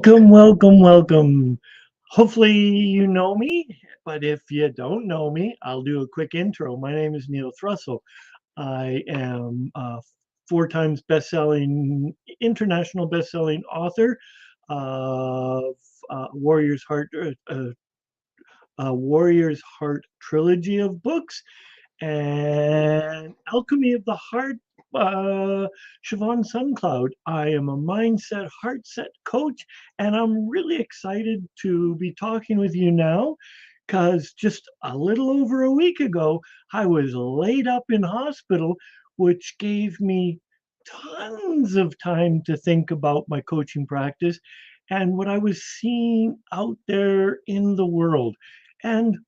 Welcome, welcome, welcome. Hopefully you know me, but if you don't know me, I'll do a quick intro. My name is Neil Thrussell. I am a four times international best-selling author of Warrior's Heart trilogy of books and Alchemy of the Heart, Siobhan Suncloud. I am a mindset, heart set coach, and I'm really excited to be talking with you now because just a little over a week ago, I was laid up in hospital, which gave me tons of time to think about my coaching practice and what I was seeing out there in the world. And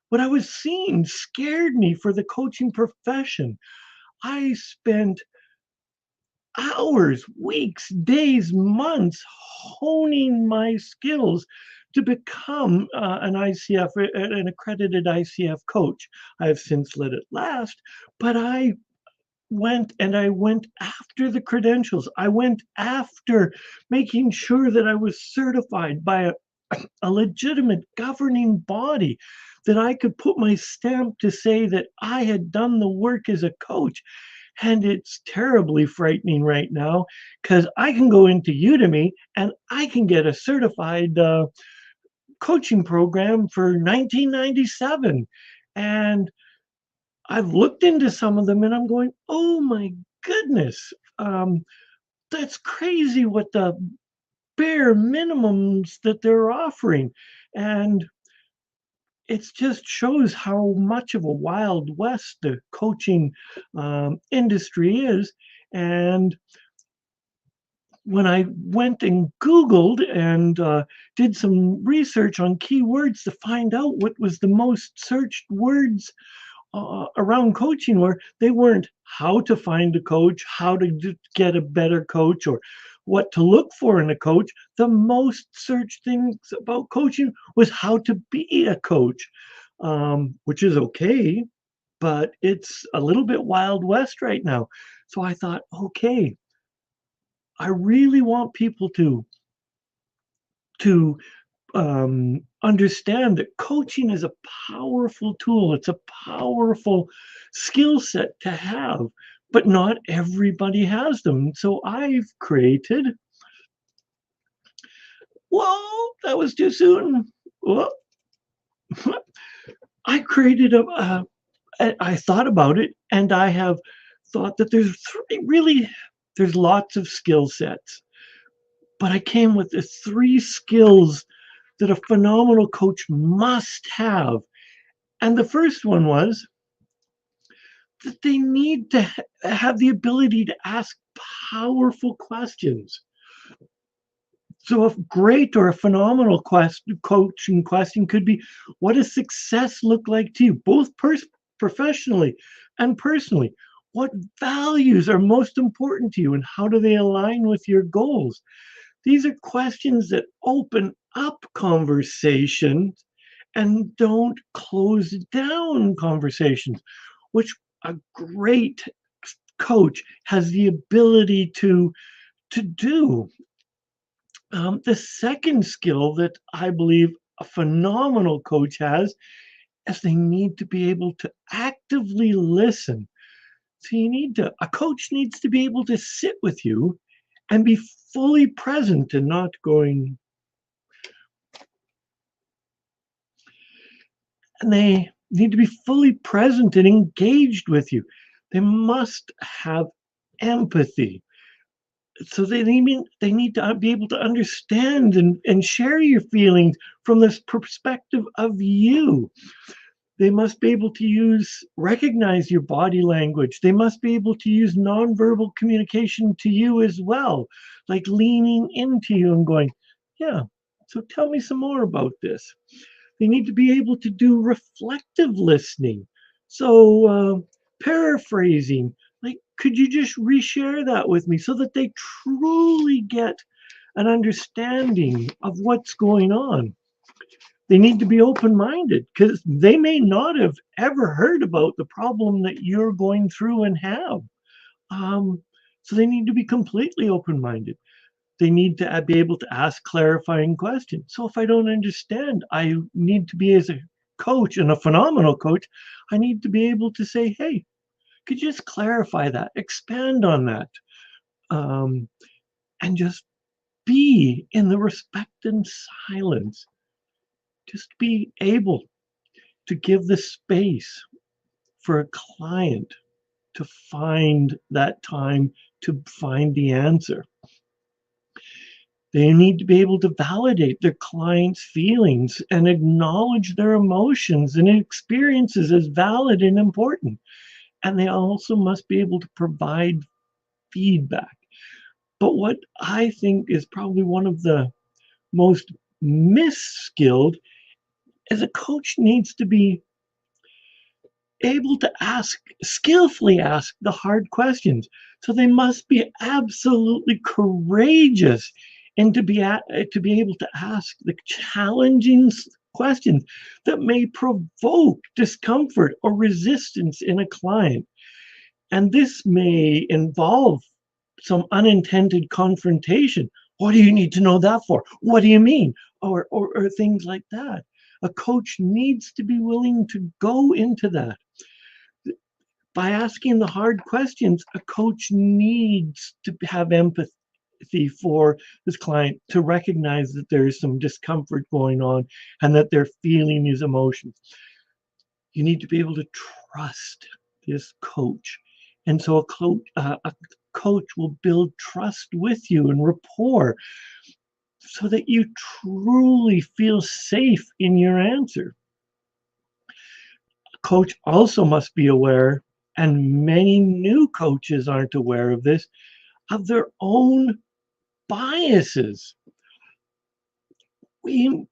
what I was seeing scared me for the coaching profession. I spent hours, weeks, days, months honing my skills to become an accredited ICF coach. I have since let it last, but I went after the credentials. I went after making sure that I was certified by a legitimate governing body, that I could put my stamp to say that I had done the work as a coach. And it's terribly frightening right now because I can go into Udemy and I can get a certified coaching program for 1997. And I've looked into some of them and I'm going, oh my goodness, that's crazy what the bare minimums that they're offering. And it just shows how much of a wild west the coaching industry is. And when I went and Googled and did some research on keywords to find out what was the most searched words around coaching, where they weren't how to find a coach, how to get a better coach, or what to look for in a coach. The most searched things about coaching was how to be a coach, which is okay, but it's a little bit wild west right now. So I thought, okay, I really want people to understand that coaching is a powerful tool. It's a powerful skill set to have, but not everybody has them. So I've created, whoa, that was too soon. Whoa. I created I thought about it and I have thought that there's lots of skill sets, but I came with the three skills that a phenomenal coach must have. And the first one was that they need to have the ability to ask powerful questions. So a great or a phenomenal coaching question could be, what does success look like to you, both professionally and personally? What values are most important to you and how do they align with your goals? These are questions that open up conversations and don't close down conversations, which a great coach has the ability to do. The second skill that I believe a phenomenal coach has is they need to be able to actively listen. So a coach needs to be able to sit with you and be fully present and not going, and they need to be fully present and engaged with you. They must have empathy. So they need to be able to understand and share your feelings from this perspective of you. They must be able to recognize your body language. They must be able to use nonverbal communication to you as well, like leaning into you and going, yeah, so tell me some more about this. They need to be able to do reflective listening. So, paraphrasing, like, could you just reshare that with me so that they truly get an understanding of what's going on? They need to be open minded because they may not have ever heard about the problem that you're going through and have. So they need to be completely open minded. They need to be able to ask clarifying questions. So if I don't understand, I need to be, as a coach and a phenomenal coach, I need to be able to say, hey, could you just clarify that, expand on that, um, and just be in the respect and silence. Just be able to give the space for a client to find that time to find the answer. They need to be able to validate their client's feelings and acknowledge their emotions and experiences as valid and important. And they also must be able to provide feedback. But what I think is probably one of the most misskilled is a coach needs to be able to skillfully ask the hard questions. So they must be absolutely courageous and to be able to ask the challenging questions that may provoke discomfort or resistance in a client. And this may involve some unintended confrontation. What do you need to know that for? What do you mean? Or things like that. A coach needs to be willing to go into that. By asking the hard questions, a coach needs to have empathy for this client, to recognize that there is some discomfort going on and that they're feeling these emotions. You need to be able to trust this coach. And so a coach will build trust with you and rapport so that you truly feel safe in your answer. A coach also must be aware, and many new coaches aren't aware of this, of their own biases. We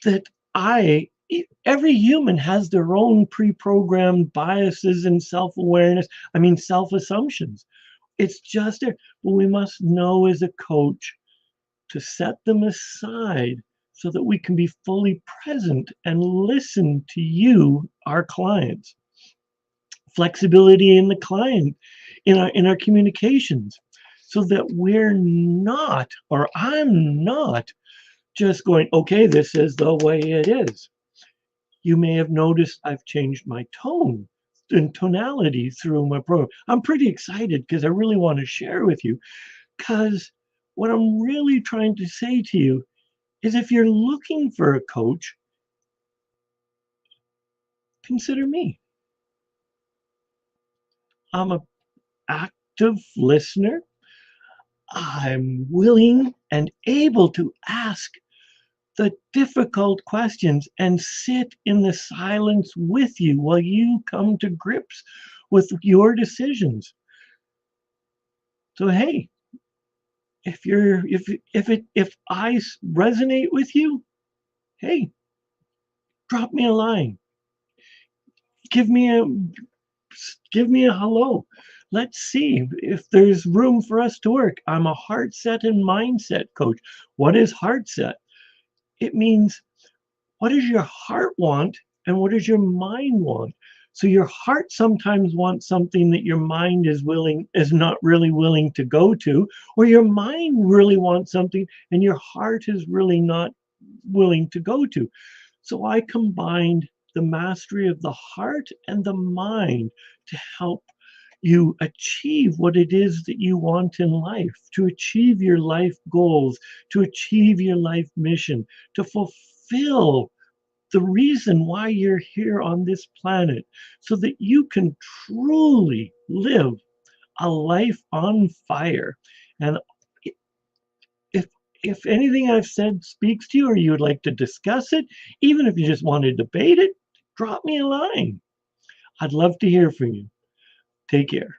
that I Every human has their own pre-programmed biases and self-awareness. I mean, self-assumptions. It's just there. But we must know as a coach to set them aside so that we can be fully present and listen to you, our clients. Flexibility in the client, in our communications, so that we're not, or I'm not just going, okay, this is the way it is. You may have noticed I've changed my tone and tonality through my program. I'm pretty excited because I really want to share with you, because what I'm really trying to say to you is, if you're looking for a coach, consider me. I'm an active listener. I'm willing and able to ask the difficult questions and sit in the silence with you while you come to grips with your decisions. So hey, if I resonate with you, hey, drop me a line. Give me a hello. Let's see if there's room for us to work. I'm a heart set and mindset coach. What is heart set? It means, what does your heart want and what does your mind want? So your heart sometimes wants something that your mind is not really willing to go to, or your mind really wants something and your heart is really not willing to go to. So I combined the mastery of the heart and the mind to help you achieve what it is that you want in life, to achieve your life goals, to achieve your life mission, to fulfill the reason why you're here on this planet, so that you can truly live a life on fire. And if if anything I've said speaks to you, or you would like to discuss it, even if you just want to debate it, drop me a line. I'd love to hear from you. Take care.